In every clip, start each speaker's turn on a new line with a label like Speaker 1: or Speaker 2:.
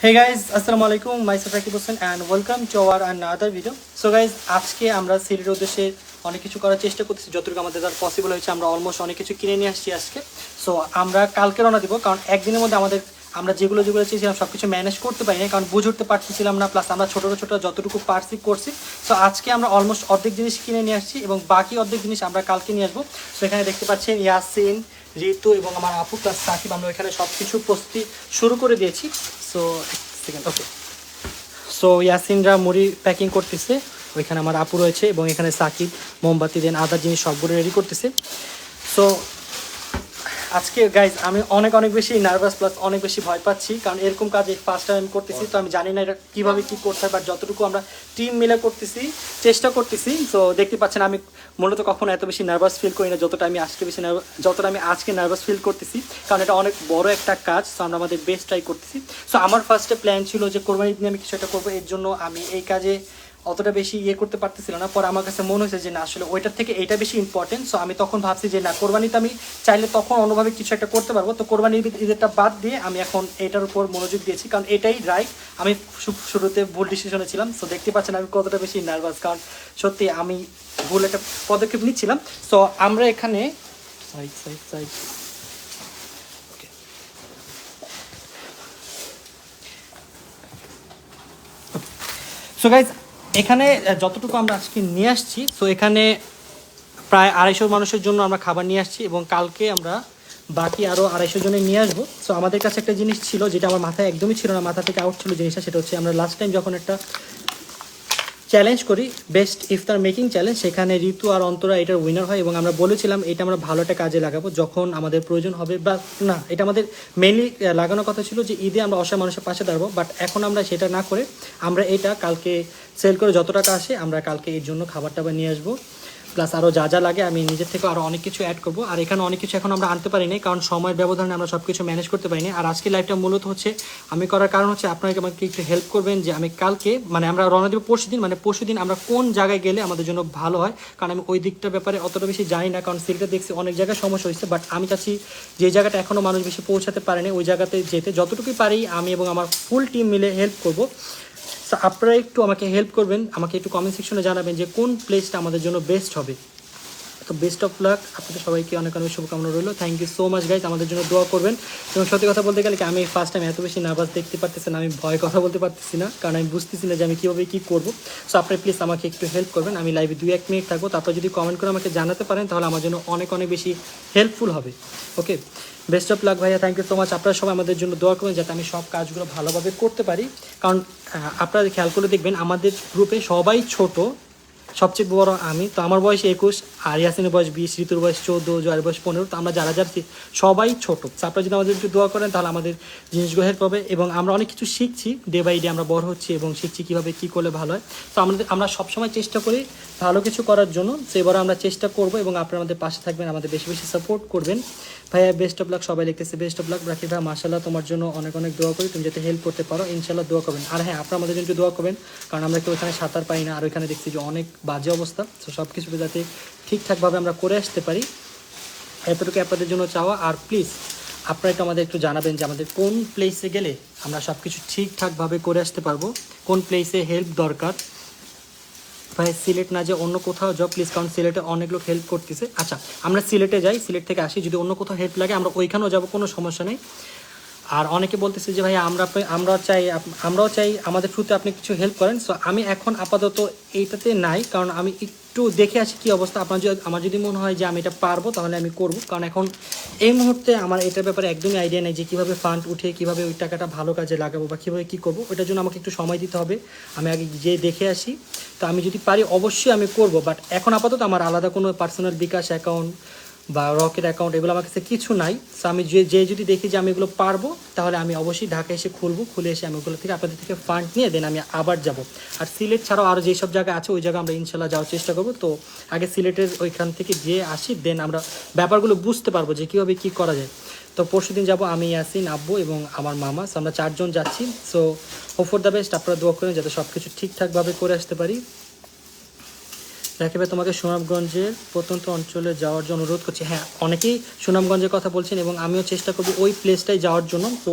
Speaker 1: Hey guys, assalamu alaikum. Myself Rakib Hossain and welcome to our another video. So guys, আজকে আমরা সিলেটের উদ্দেশ্যে অনেক কিছু করার চেষ্টা করতেছি, যতটুকু আমাদের দ্বারা পসিবল হয়েছে। আমরা অলমোস্ট অনেক কিছু কিনে নিয়ে আসছি আজকে। সো আমরা কালকে রওনা দিব, কারণ একদিনের মধ্যে আমরা যেগুলো চেয়েছিলাম সব কিছু ম্যানেজ করতে পারি না, কারণ বুঝে উঠতে পারতেছিলাম না। প্লাস আমরা ছোটো ছোটো যতটুকু পারছি করছি। সো আজকে আমরা অলমোস্ট অর্ধেক জিনিস কিনে নিয়ে আসছি এবং বাকি অর্ধেক জিনিস আমরা কালকে নিয়ে আসবো। সো এখানে দেখতে পাচ্ছেন ইয়াসিন, ঋতু এবং আমার আপু প্লাস সাকিব, আমরা এখানে সব কিছু প্রস্তুতি শুরু করে দিয়েছি। সো ওকে, সো ইয়াসিনরা মুড়ি প্যাকিং করতেছে, ওইখানে আমার আপু রয়েছে এবং এখানে সাকিব মোমবাতি দেন আদার জিনিস সবগুলো রেডি করতেছে। সো আজকে গাইজ আমি অনেক বেশি নার্ভাস প্লাস অনেক বেশি ভয় পাচ্ছি, কারণ এরকম কাজ ফার্স্ট টাইম আমি করতেছি। তো আমি জানি না এটা কীভাবে কী করতে হয়, বাট যতটুকু আমরা টিম মিলে করতেছি, চেষ্টা করতেছি। তো দেখতে পাচ্ছেন আমি মূলত কখনো এত বেশি নার্ভাস ফিল করি না যতটা আমি আজকে নার্ভাস ফিল করতেছি, কারণ এটা অনেক বড় একটা কাজ। সো আমরা আমাদের বেস্ট ট্রাই করতেছি। সো আমার ফার্স্টে প্ল্যান ছিল যে কোরবানি দিনে আমি কিছু একটা করবো, এর জন্য আমি এই কাজে অতটা বেশি করতে পারতেছিল না। পরে আমার কাছে মনে হয়েছে যে না, আসলে ওইটার থেকে এটা বেশি ইম্পর্টেন্ট। সো আমি তখন ভাবছি যে না, কোরবানিতে আমি চাইলে তখন অন্যভাবে কিছু একটা করতে পারবো। তো কোরবানির ঈদেরটা বাদ দিয়ে আমি এখন এটার উপর মনোযোগ দিয়েছি, কারণ এটাই রাইট। আমি শুরুতে ভুল ডিসিশনে ছিলাম। সো দেখতে পাচ্ছেন আমি কতটা বেশি নার্ভাস, কারণ সত্যি আমি ভুল একটা পদক্ষেপ নিচ্ছিলাম। সো আমরা এখানে সো গাইজ এখানে যতটুকু আমরা আজকে নিয়ে আসছি, তো এখানে প্রায় 250 মানুষের জন্য আমরা খাবার নিয়ে আসছি এবং কালকে আমরা বাকি আরও 250 জনের নিয়ে আসবো। সো আমাদের কাছে একটা জিনিস ছিল যেটা আমার মাথায় একদমই ছিল না, মাথা থেকে আউট ছিল জিনিসটা। সেটা হচ্ছে আমরা লাস্ট টাইম যখন একটা চ্যালেঞ্জ করি, বেস্ট ইফতার মেকিং চ্যালেঞ্জ, সেখানে ঋতু আর অন্তরা এটার উইনার হয় এবং আমরা বলেছিলাম এটা আমরা ভালো একটা কাজে লাগাবো যখন আমাদের প্রয়োজন হবে। বা না, এটা আমাদের মেনলি লাগানোর কথা ছিল যে ঈদে আমরা অসহায় মানুষের পাশে দাঁড়াবো। বাট এখন আমরা সেটা না করে আমরা এটা কালকে সেল করে যত টাকা আসে আমরা কালকে এর জন্য খাবার টাবার নিয়ে আসবো। প্লাস আরও যা লাগে আমি নিজের থেকে আরও অনেক কিছু অ্যাড করবো। আর এখানে অনেক কিছু এখন আমরা আনতে পারিনি, কারণ সময়ের ব্যবধানে আমরা সব কিছু ম্যানেজ করতে পারিনি। আর আজকে লাইভটা মূলত হচ্ছে আমি করার কারণ হচ্ছে আপনাকে আমাকে একটু হেল্প করবেন যে আমি কালকে আমরা রওনা দেবো পরশুদিন আমরা কোন জায়গায় গেলে আমাদের জন্য ভালো হয়, কারণ আমি ওই দিকটার ব্যাপারে অতটা বেশি জানি না। কারণ সিলটা দেখছি অনেক জায়গায় সমস্যা হয়েছে, বাট আমি চাচ্ছি যে জায়গাটা এখনও মানুষ বেশি পৌঁছাতে পারেনি ওই জায়গাতে যেতে। যতটুকুই পারি আমি এবং আমার ফুল টিম মিলে হেল্প করবো। সো আপনারা একটু আমাকে হেল্প করবেন, আমাকে একটু কমেন্ট সেকশনে জানাবেন যে কোন প্লেসটা আমাদের জন্য বেস্ট হবে। তো বেস্ট অফ লাক, আপনাদের সবাইকে অনেক শুভকামনা রইল। Thank you so much guys, আমাদের জন্য দোয়া করবেন। এবং সত্যি কথা বলতে গেলে আমি ফার্স্ট টাইম এত বেশি নার্ভাস দেখতে পারতেছি না, আমি ভয় কথা বলতে পারতেছি না, কারণ আমি বুঝতেছি না যে আমি কীভাবে কী করবো। সো আপনি প্লিজ আমাকে একটু হেল্প করবেন। আমি লাইভে 2-1 মিনিট থাকবো, তারপর যদি কমেন্ট করে আমাকে জানাতে পারেন তাহলে আমার জন্য অনেক বেশি হেল্পফুল হবে। ওকে, বেস্ট অফ লাক ভাইয়া, থ্যাংক ইউ সো মাচ। আপনারা সবাই আমাদের জন্য দোয়া করবেন যাতে আমি সব কাজগুলো ভালোভাবে করতে পারি, কারণ আপনারা খেয়াল করে দেখবেন আমাদের গ্রুপে সবাই ছোট, সবচেয়ে বড় আমি। তো আমার বয়স 21, আর ইয়াসিনের বয়স 20, ঋতুর বয়স 14, জয়ের বয়স 15। তো আমরা যারা সবাই ছোটো। তো আপনারা যদি আমাদের একটু দোয়া করেন তাহলে আমাদের জিনিসগুলো হেল্প হবে এবং আমরা অনেক কিছু শিখছি, ডে বাই ডে আমরা বড় হচ্ছি এবং শিখছি কীভাবে কী করলে ভালো হয়। তো আমরা সবসময় চেষ্টা করি ভালো কিছু করার জন্য। সেবারও আমরা চেষ্টা করবো এবং আপনারা আমাদের পাশে থাকবেন, আমাদের বেশি সাপোর্ট করবেন। ভাইয়া বেস্ট অফ লাক, সবাই লিখতেছে বেস্ট অফ লাক। রাখি ভাই মাশাআল্লাহ, তোমার জন্য অনেক দোয়া করি, তুমি যাতে হেল্প করতে পারো, ইনশাল্লাহ দোয়া করবেন। আর হ্যাঁ, আপনারা আমাদের জন্য একটু দোয়া করবেন, কারণ আমরা কেউ ওখানে সাঁতার পাই না, আর ওইখানে দেখছি যে অনেক বাজে অবস্থা। তো সব কিছু যাতে ঠিকঠাকভাবে আমরা করে আসতে পারি, এতটুকু আপনাদের জন্য চাওয়া। আর প্লিজ আপনারা একটু আমাদের একটু জানাবেন যে আমাদের কোন প্লেসে গেলে আমরা সব কিছু ঠিকঠাকভাবে করে আসতে পারবো, কোন প্লেসে হেল্প দরকার। ভাই সিলেট না যে অন্য কোথাও যাও প্লিজ, কারণ সিলেটে অনেক লোক হেল্প করতেছে। আচ্ছা, আমরা সিলেটে যাই, সিলেট থেকে আসি, যদি অন্য কোথাও হেল্প লাগে আমরা ওইখানেও যাবো, কোনো সমস্যা নেই। আর অনেকে বলতেছে যে ভাই আমরাও চাই আমাদের থ্রুতে আপনি কিছু হেল্প করেন। সো আমি এখন আপাতত এইটাতে নাই, কারণ আমি একটু দেখে আসি কী অবস্থা। আমার যদি মনে হয় যে আমি এটা পারবো তাহলে আমি করব, কারণ এখন এই মুহূর্তে আমার এটার ব্যাপারে একদমই আইডিয়া নেই যে কীভাবে ফান্ড উঠে কীভাবে ওই টাকাটা ভালো কাজে লাগাবো বা কীভাবে কী করবো। ওইটার জন্য আমাকে একটু সময় দিতে হবে, আমি আগে যেয়ে দেখে আসি। তো আমি যদি পারি অবশ্যই আমি করব, বাট এখন আপাতত আমার আলাদা কোনো পার্সোনাল বিকাশ অ্যাকাউন্ট বা রকেট অ্যাকাউন্ট এগুলো আমার কাছে কিছু নাই। সো আমি যদি দেখি যে আমি এগুলো পারবো তাহলে আমি অবশ্যই ঢাকা এসে খুলে এসে আমি ওগুলো থেকে আপনাদের থেকে ফান্ড নিয়ে দেন আমি আবার যাব। আর সিলেট ছাড়াও আরও যেসব জায়গা আছে ওই জায়গায় আমরা ইনশাল্লাহ যাওয়ার চেষ্টা করবো। তো আগে সিলেটের ওইখান থেকে যেয়ে আসি, দেন আমরা ব্যাপারগুলো বুঝতে পারবো যে কীভাবে কী করা যায়। তো পরশুদিন যাবো আমি, ইয়াসিন, আব্বু এবং আমার মামা। সো আমরা 4 জন যাচ্ছি। So hope for the best, আপনারা দোয়া করেন যাতে সব কিছু ঠিকঠাকভাবে করে আসতে পারি। রাকিব ভাই তোমাকে সুনামগঞ্জের প্রত্যন্ত অঞ্চলে যাওয়ার জন্য অনুরোধ করছি। হ্যাঁ, অনেকেই সুনামগঞ্জের কথা বলছেন এবং আমিও চেষ্টা করব ওই প্লেসটায় যাওয়ার জন্য। তো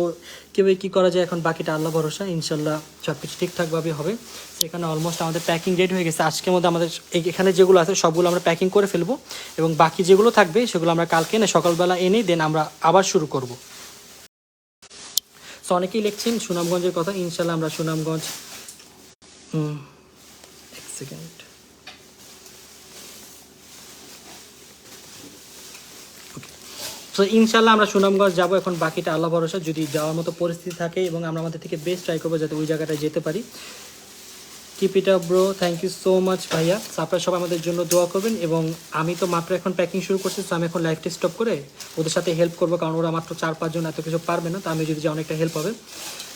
Speaker 1: কীভাবে কী করা যায় এখন বাকিটা আল্লাহ ভরসা, ইনশাল্লাহ সব কিছু ঠিকঠাকভাবে হবে। সেখানে অলমোস্ট আমাদের প্যাকিং রেডি হয়ে গেছে। আজকের মধ্যে আমাদের এখানে যেগুলো আছে সবগুলো আমরা প্যাকিং করে ফেলবো এবং বাকি যেগুলো থাকবে সেগুলো আমরা কালকে এনে সকালবেলা এনেই দেন আমরা আবার শুরু করব। সো অনেকেই লিখছেন সুনামগঞ্জের কথা, ইনশাল্লাহ আমরা সুনামগঞ্জ এক সেকেন্ড তো ইনশাল্লাহ আমরা সুনামগঞ্জ যাবো। এখন বাকিটা আল্লাহ ভরসা, যদি যাওয়ার মতো পরিস্থিতি থাকে এবং আমরা আমাদের থেকে বেস্ট ট্রাই করবো যাতে ওই জায়গাটায় যেতে পারি। Keep it up bro, thank you so much ভাইয়া। আপনারা সবাই আমাদের জন্য দোয়া করবেন এবং আমি তো মাত্র এখন প্যাকিং শুরু করছি, তো আমি এখন লাইফটা স্টপ করে ওদের সাথে হেল্প করবো, কারণ ওরা মাত্র 4-5 জন, এত কিছু পারবে না। তো আমি যদি যাই অনেকটা হেল্প হবে।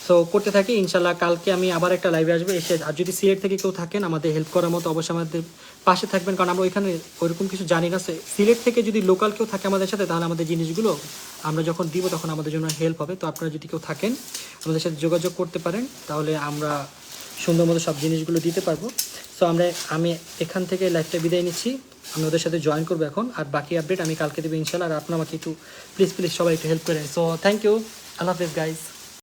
Speaker 1: সো করতে থাকি ইনশাল্লাহ। কালকে আমি আবার একটা লাইভে আসবো এসে, আর যদি সিলেট থেকে কেউ থাকেন আমাদের হেল্প করার মতো অবশ্যই আমাদের পাশে থাকবেন, কারণ আমরা ওইখানে ওইরকম কিছু জানি না। সিলেট থেকে যদি লোকাল কেউ থাকে আমাদের সাথে, তাহলে আমাদের জিনিসগুলো আমরা যখন দিব তখন আমাদের জন্য হেল্প হবে। তো আপনারা যদি কেউ থাকেন আমাদের সাথে যোগাযোগ করতে পারেন, তাহলে আমরা সুন্দর মতো সব জিনিসগুলো দিতে পারবো। সো আমি এখান থেকে লাইভটা বিদায় নিচ্ছি, আমি ওদের সাথে জয়েন করবো এখন, আর বাকি আপডেট আমি কালকে দেবো ইনশাল্লাহ। আর আপনারা আমাকে একটু প্লিজ সবাই একটু হেল্প করেন। সো থ্যাংক ইউ, আল্লাহ হাফেজ গাইজ।